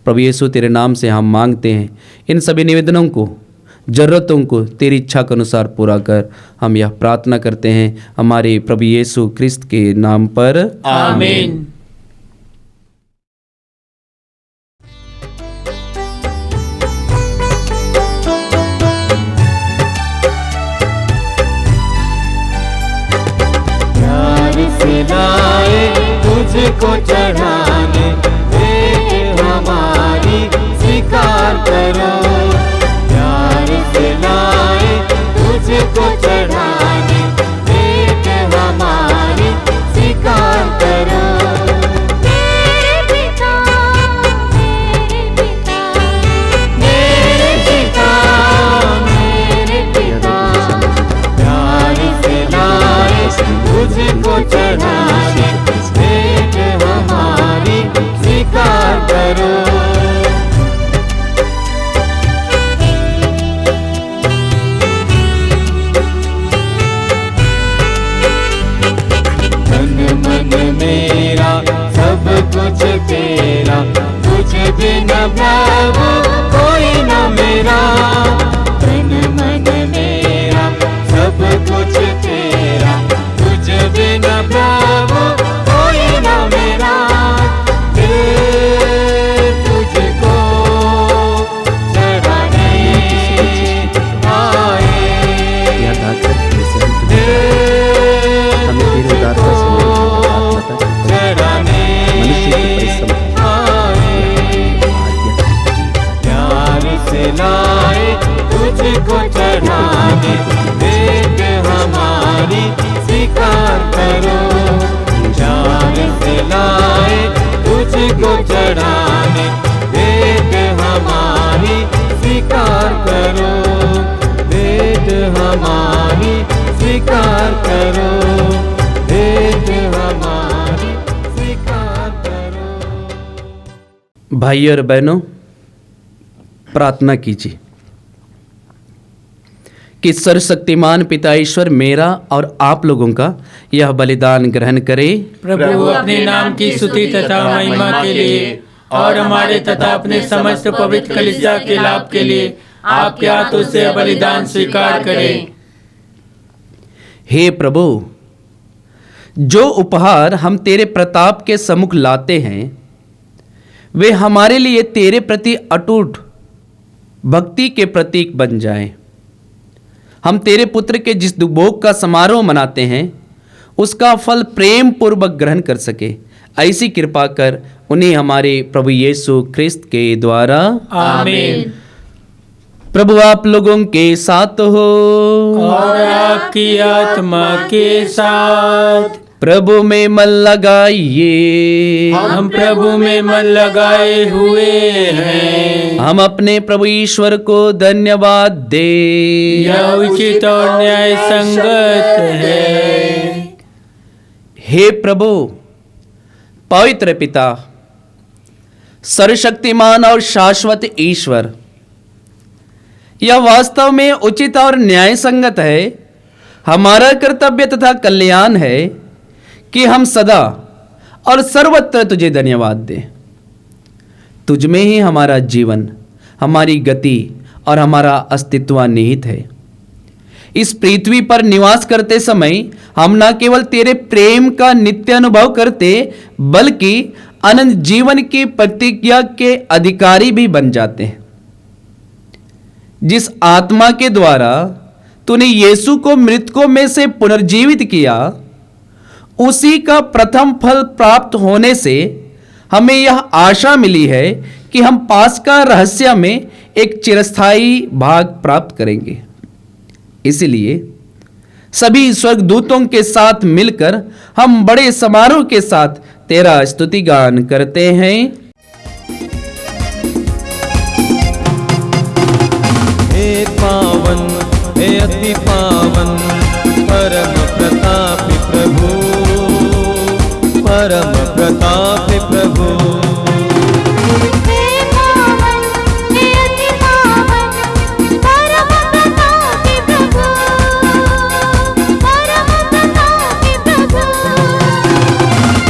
प्रभु यीशु, तेरे नाम से हम मांगते हैं, इन सभी निवेदनों को, ज़रूरतों को तेरी इच्छा के अनुसार पूरा कर। हम यह प्रार्थना करते हैं हमारे प्रभु यीशु ख्रिस्त के नाम पर, आमीन। लाए तुझको चढ़ाने, भेंट हमारी स्वीकार करो। प्यार से लाए तुझको चढ़ाने, भेंट हमारी स्वीकार करो। मेरे पिता, मेरे पिता, मेरे पिता, मेरे पिता, प्यार से लाए तुझको चढ़ाने, भेंट हमारी स्वीकार करो। तन मन मेरा सब कुछ तेरा, तुझ बिना प्रभु कोई न मेरा। तन मन मेरा सब कुछ तेरा, तुझ बिना प्रभु कोई न मेरा। दिल तुझको चढ़ाने आए, दिल तुझको चढ़ाने आए। प्यार से लाए तुझको चढ़ाने, भेंट हमारी स्वीकार करो। प्यार से लाए तुझको चढ़ाने, भेंट हमारी स्वीकार करो। भेंट हमारी स्वीकार करो, भेंट हमारी स्वीकार करो। भाई और बहनों, प्रार्थना कीजिए कि सर्वशक्तिमान पिता ईश्वर मेरा और आप लोगों का यह बलिदान ग्रहण करे। प्रभु, अपने नाम की स्तुति तथा महिमा के लिए और हमारे तथा अपने समस्त पवित्र कलीसिया के लाभ के लिए आपके हाथों से बलिदान स्वीकार करें। हे प्रभु, जो उपहार हम तेरे प्रताप के सम्मुख लाते हैं वे हमारे लिए तेरे प्रति अटूट भक्ति के प्रतीक बन जाएं। हम तेरे पुत्र के जिस दुभोग का समारोह मनाते हैं उसका फल प्रेम पूर्वक ग्रहण कर सके, ऐसी कृपा कर उन्हें हमारे प्रभु यीशु ख्रिस्त के द्वारा, आमीन। प्रभु आप लोगों के साथ हो और आपकी आत्मा के साथ। प्रभु में मन लगाइए। हम प्रभु में मन लगाए हुए हैं। हम अपने प्रभु ईश्वर को धन्यवाद दे। यह उचित और न्याय संगत है। हे प्रभु पवित्र पिता, सर्वशक्तिमान और शाश्वत ईश्वर, यह वास्तव में उचित और न्याय संगत है, हमारा कर्तव्य तथा कल्याण है कि हम सदा और सर्वत्र तुझे धन्यवाद दें। तुझ में ही हमारा जीवन, हमारी गति और हमारा अस्तित्व निहित है। इस पृथ्वी पर निवास करते समय हम न केवल तेरे प्रेम का नित्य अनुभव करते, बल्कि अनंत जीवन की प्रतिज्ञा के अधिकारी भी बन जाते हैं। जिस आत्मा के द्वारा तूने यीशु को मृतकों में से पुनर्जीवित किया, उसी का प्रथम फल प्राप्त होने से हमें यह आशा मिली है कि हम पास्का रहस्य में एक चिरस्थायी भाग प्राप्त करेंगे। इसलिए सभी स्वर्गदूतों के साथ मिलकर हम बड़े समारोह के साथ तेरा स्तुति गान करते हैं। हे पावन, हे अति पावन, परम प्रतापी प्रभु, परम प्रतापी प्रभु।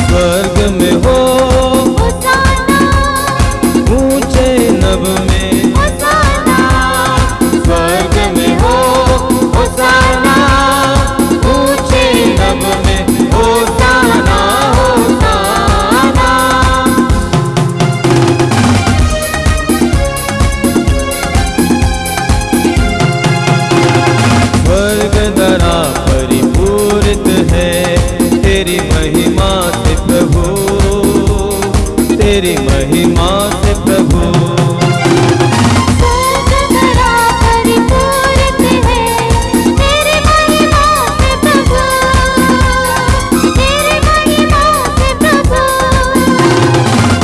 स्वर्ग में हो ऊंचे नभ में, स्वर्ग में हो होसाना, ऊंचे नभ में होसाना, होसाना। स्वर्ग धरा परिपूरित है तेरी महिमा से प्रभु, तेरी महिमा से प्रभु।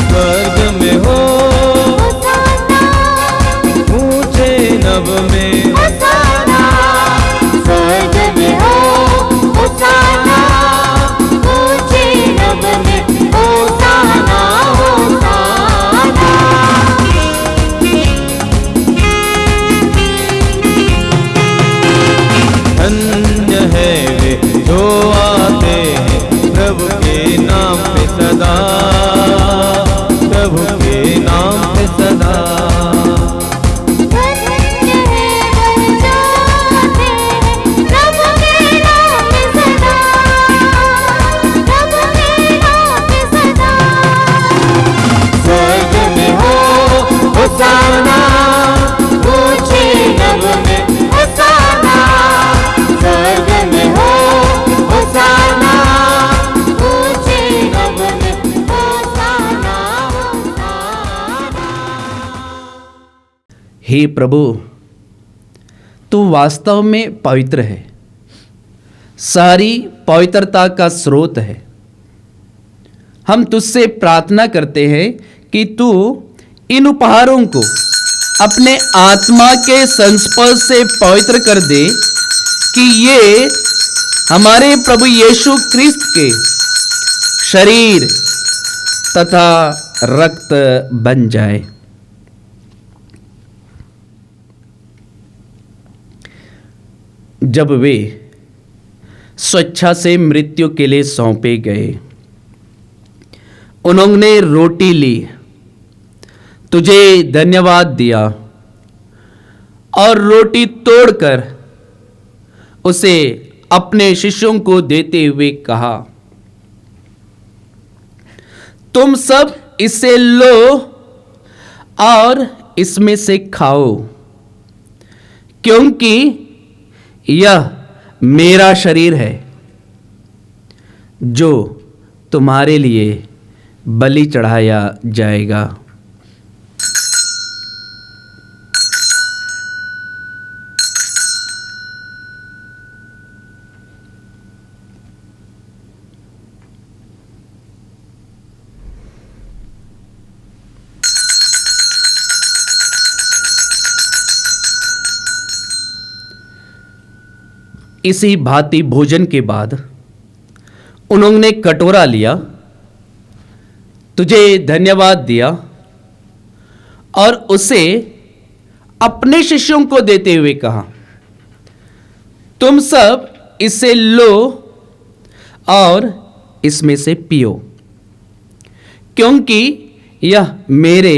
स्वर्ग में हो ऊंचे नभ में, स्वर्ग में हो होसाना, ऊंचे नभ में होसाना, होसाना। धन्य है वे जो आते हैं प्रभु के नाम पे सदा, प्रभु के नाम पे सदा। स्वर्ग में हो होसाना, ऊंचे नभ में होसाना, स्वर्ग में हो होसाना, ऊंचे नभ में होसाना, होसाना। हे प्रभु, तू वास्तव में पवित्र है, सारी पवित्रता का स्रोत है। हम तुझसे प्रार्थना करते हैं कि तू इन उपहारों को अपने आत्मा के संस्पर्श से पवित्र कर दे, कि ये हमारे प्रभु यीशु क्रिस्त के शरीर तथा रक्त बन जाए। जब वे स्वेच्छा से मृत्यु के लिए सौंपे गए, उन्होंने रोटी ली, तुझे धन्यवाद दिया और रोटी तोड़कर उसे अपने शिष्यों को देते हुए कहा, तुम सब इसे लो और इसमें से खाओ, क्योंकि यह मेरा शरीर है जो तुम्हारे लिए बलि चढ़ाया जाएगा। इसी भांति भोजन के बाद उन्होंने कटोरा लिया, तुझे धन्यवाद दिया और उसे अपने शिष्यों को देते हुए कहा, तुम सब इसे लो और इसमें से पियो, क्योंकि यह मेरे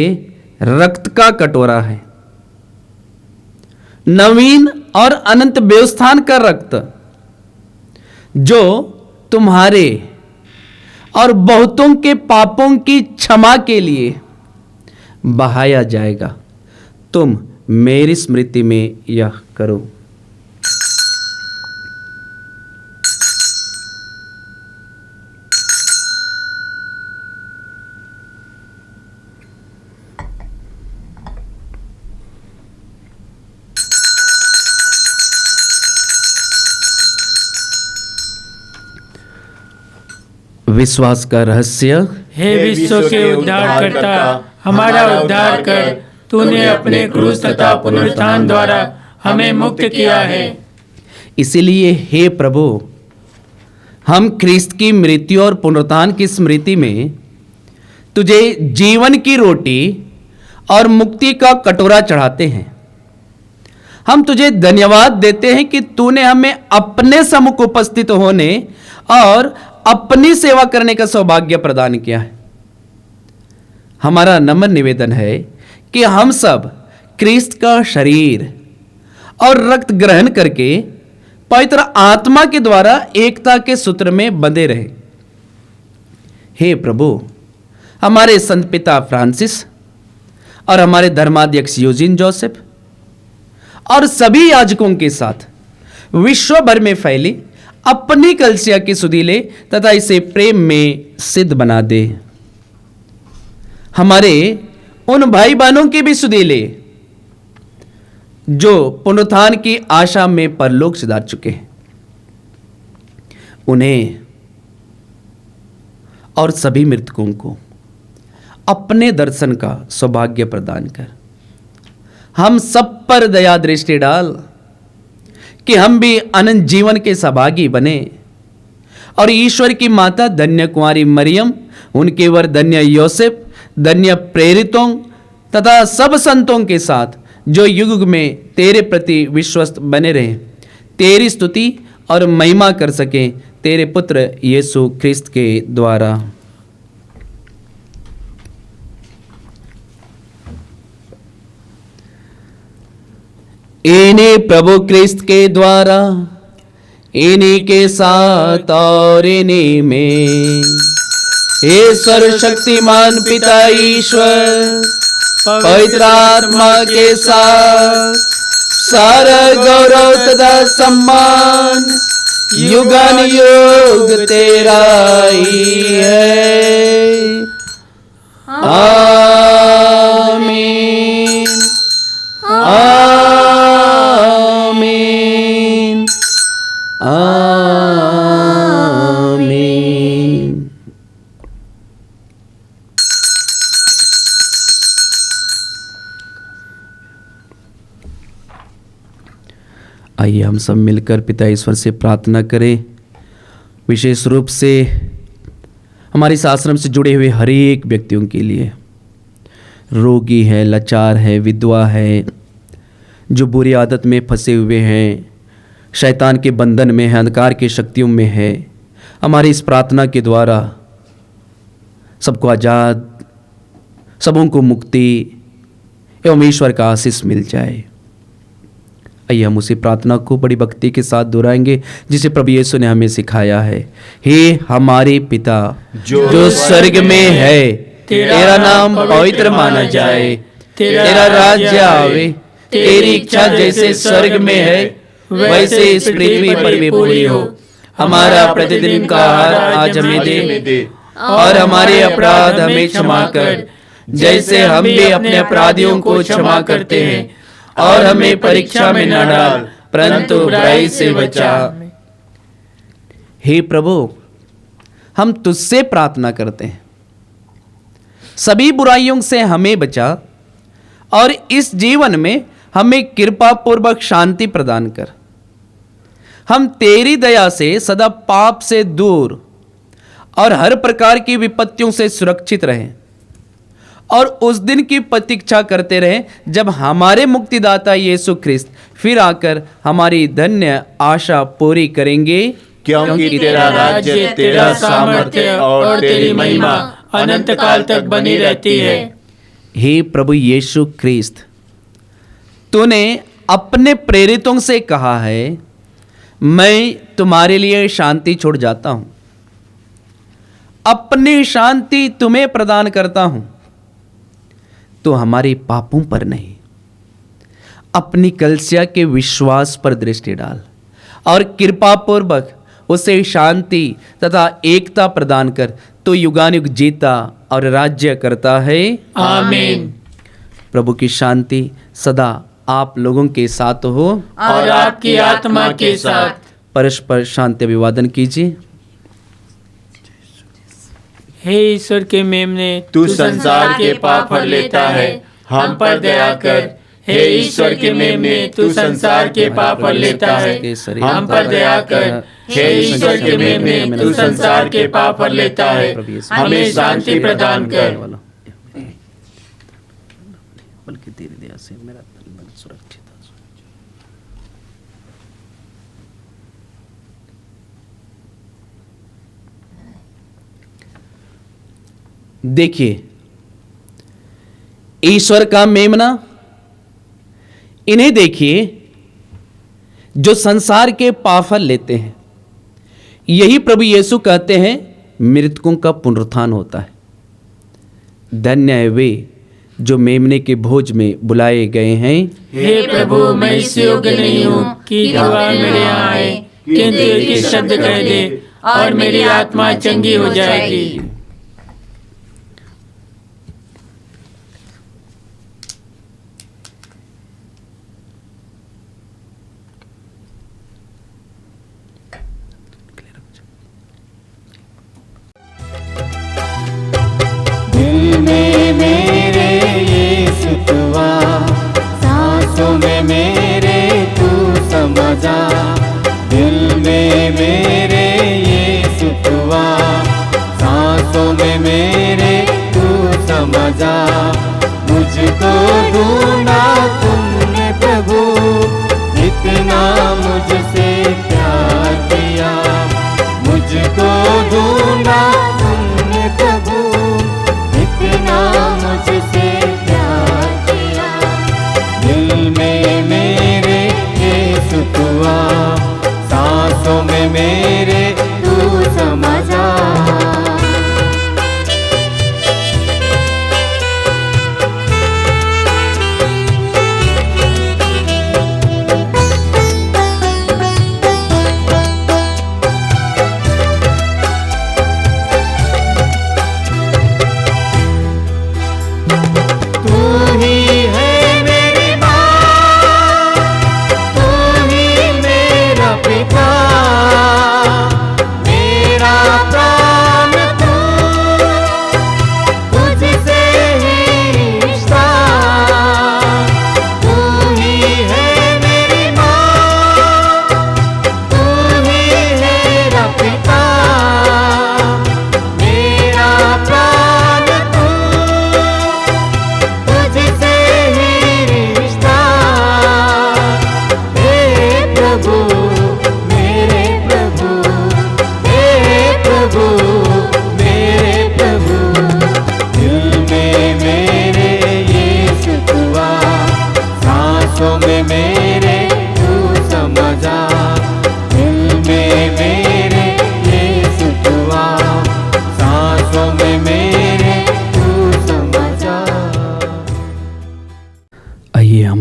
रक्त का कटोरा है, नवीन और अनंत व्यवस्थान का रक्त, जो तुम्हारे और बहुतों के पापों की क्षमा के लिए बहाया जाएगा। तुम मेरी स्मृति में यह करो। विश्वास का रहस्य। हे विश्व के उद्धारकर्ता, हमारा उद्धार कर। तूने अपने क्रूस तथा पुनरुत्थान द्वारा हमें मुक्त किया है। इसीलिए हे प्रभु, हम ख्रीस्त की मृत्यु और पुनरुत्थान की स्मृति में तुझे जीवन की रोटी और मुक्ति का कटोरा चढ़ाते हैं। हम तुझे धन्यवाद देते हैं कि तूने हमें अपने सम्मुख उपस्थित होने और अपनी सेवा करने का सौभाग्य प्रदान किया है। हमारा नम्र निवेदन है कि हम सब ख्रीस्त का शरीर और रक्त ग्रहण करके पवित्र आत्मा के द्वारा एकता के सूत्र में बंधे रहे। हे प्रभु, हमारे संत पिता फ्रांसिस और हमारे धर्माध्यक्ष यूजिन जोसेफ और सभी याजकों के साथ विश्व भर में फैली अपनी कलीसिया की सुधीले तथा इसे प्रेम में सिद्ध बना दे। हमारे उन भाई बहनों की भी सुधीले जो पुनरुत्थान की आशा में परलोक सिधार चुके हैं, उन्हें और सभी मृतकों को अपने दर्शन का सौभाग्य प्रदान कर। हम सब पर दया दृष्टि डाल कि हम भी अनंत जीवन के सहभागी बने और ईश्वर की माता धन्य कुंवारी मरियम, उनके वर धन्य योसेफ, धन्य प्रेरितों तथा सब संतों के साथ जो युग युग में तेरे प्रति विश्वस्त बने रहे, तेरी स्तुति और महिमा कर सके तेरे पुत्र यीशु ख्रीस्त के द्वारा। इन्हीं प्रभु ख्रीस्त के द्वारा, इन्हीं के साथ और इन्हीं में, हे सर्वशक्तिमान पिता ईश्वर पवित्र आत्मा के साथ सारा गौरव तथा सम्मान युगान युग तेरा ही है। आमीन आमीन आमीन। आइए हम सब मिलकर पिता ईश्वर से प्रार्थना करें, विशेष रूप से हमारे इस आश्रम से जुड़े हुए हर एक व्यक्तियों के लिए, रोगी है, लाचार है, विधवा है, जो बुरी आदत में फंसे हुए हैं, शैतान के बंधन में है, अंधकार की शक्तियों में है। हमारी इस प्रार्थना के द्वारा सबको आज़ाद, सबों को मुक्ति एवं ईश्वर का आशीष मिल जाए। आइए हम उसी प्रार्थना को बड़ी भक्ति के साथ दोहराएंगे जिसे प्रभु यीशु ने हमें सिखाया है। हे हमारे पिता जो स्वर्ग में है, तेरा नाम पवित्र माना जाए, तेरा राज्य आवे, तेरी इच्छा जैसे स्वर्ग में है वैसे इस पृथ्वी पर भी पूरी हो। हमारा प्रतिदिन का आहार आज हमें दे और हमारे अपराध हमें क्षमा कर, जैसे हम भी अपने अपराधियों को क्षमा करते हैं, और हमें परीक्षा में न डाल परंतु बुराई से बचा। हे प्रभु, हम तुझसे प्रार्थना करते हैं, सभी बुराइयों से हमें बचा और इस जीवन में हमें कृपा पूर्वक शांति प्रदान कर। हम तेरी दया से सदा पाप से दूर और हर प्रकार की विपत्तियों से सुरक्षित रहें और उस दिन की प्रतीक्षा करते रहें जब हमारे मुक्तिदाता यीशु ख्रिस्त फिर आकर हमारी धन्य आशा पूरी करेंगे, क्योंकि तेरा राज्य, तेरा सामर्थ्य और तेरी महिमा अनंत काल तक बनी रहती है। हे प्रभु यीशु ख्रिस्त, तूने अपने प्रेरितों से कहा है, मैं तुम्हारे लिए शांति छोड़ जाता हूं, अपनी शांति तुम्हें प्रदान करता हूं। तो हमारे पापों पर नहीं, अपनी कलीसिया के विश्वास पर दृष्टि डाल और कृपा पूर्वक उसे शांति तथा एकता प्रदान कर। तो युगानुग जीता और राज्य करता है। आमीन। प्रभु की शांति सदा आप लोगों के साथ हो और आपकी आत्मा के साथ। परस्पर शांति अभिवादन कीजिए। हे ईश्वर के मेमने, तू संसार के पाप हर लेता है, हम पर दया कर। हे ईश्वर के मेमने, तू संसार के पाप हर लेता है, हम पर दया कर। हे ईश्वर के मेमने, तू संसार के पाप हर लेता है, हमें शांति प्रदान कर। बल्कि तेरी दया से मेरा तन मन सुरक्षित है। देखिए, ईश्वर का मेमना, इन्हें देखिए जो संसार के पाप लेते हैं। यही प्रभु यीशु कहते हैं मृतकों का पुनरुत्थान होता है। धन्य है वे जो मेमने के भोज में बुलाए गए हैं। हे प्रभु, मैं इस योग्य नहीं हूँ कि द्वार मेरे यहाँ आए, किंतु एक ही शब्द कह दे और मेरी आत्मा चंगी हो जाएगी। दिल में मेरे यीशु तू आ, सांसों में मेरे तू समा जा। दिल में मेरे यीशु तू आ, सांसों में मेरे तू समा जा। मुझको ढूंढा तुमने प्रभु, इतना मुझसे प्यार किया। मुझको ढूंढा तुमने प्रभु, इतना मुझसे प्यार किया। दिल में मेरे यीशु तू आ, सांसों में मेरे तू समा जा।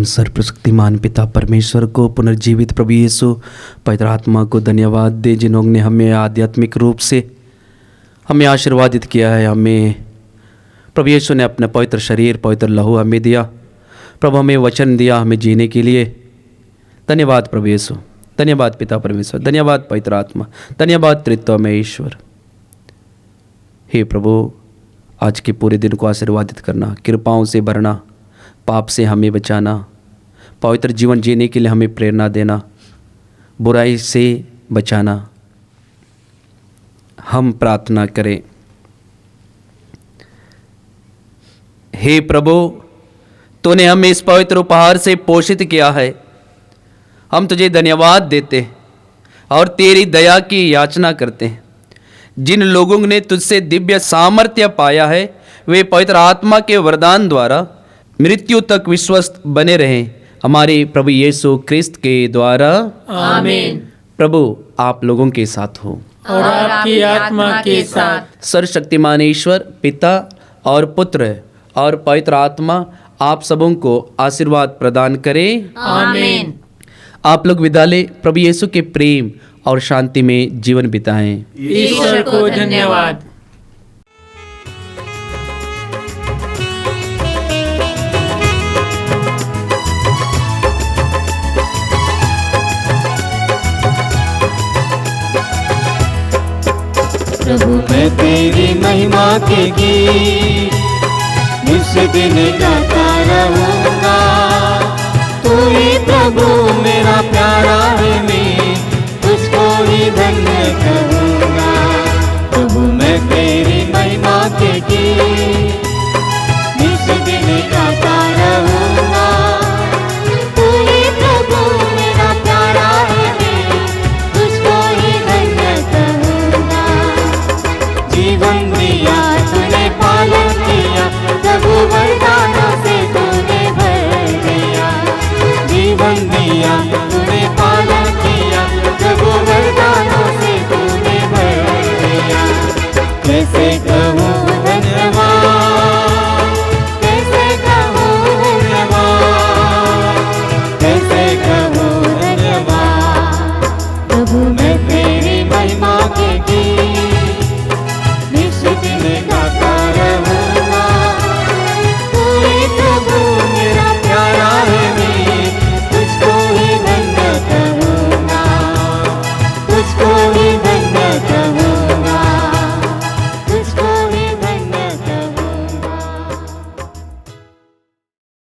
सर्वशक्तिमान पिता परमेश्वर को, पुनर्जीवित प्रभु यीशु पवित्र आत्मा को धन्यवाद दे, जिन्होंने हमें आध्यात्मिक रूप से हमें आशीर्वादित किया है। हमें प्रभु यीशु ने अपना पवित्र शरीर, पवित्र लहू हमें दिया। प्रभु हमें वचन दिया हमें जीने के लिए। धन्यवाद प्रभु यीशु, धन्यवाद पिता परमेश्वर, धन्यवाद पवित्र आत्मा, धन्यवाद त्रित्व में ईश्वर। हे प्रभु, आज के पूरे दिन को आशीर्वादित करना, कृपाओं से भरना, पाप से हमें बचाना, पवित्र जीवन जीने के लिए हमें प्रेरणा देना। बुराई से बचाना। हम प्रार्थना करें। हे प्रभु, तूने हमें इस पवित्र उपहार से पोषित किया है। हम तुझे धन्यवाद देते हैं और तेरी दया की याचना करते हैं। जिन लोगों ने तुझसे दिव्य सामर्थ्य पाया है, वे पवित्र आत्मा के वरदान द्वारा मृत्यु तक विश्वस्त बने रहें। हमारे प्रभु यीशु क्रिस्त के द्वारा आमीन। प्रभु आप लोगों के साथ हो और आपकी आत्मा के साथ। सर्वशक्तिमान ईश्वर पिता और पुत्र और पवित्र आत्मा आप सबों को आशीर्वाद प्रदान करे। आमीन। आप लोग विदा लें। प्रभु यीशु के प्रेम और शांति में जीवन बिताएं। ईश्वर को धन्यवाद। प्रभु मैं तेरी महिमा के गीत निस दिन गाता रहूंगा। तू ही प्रभु मेरा प्यारा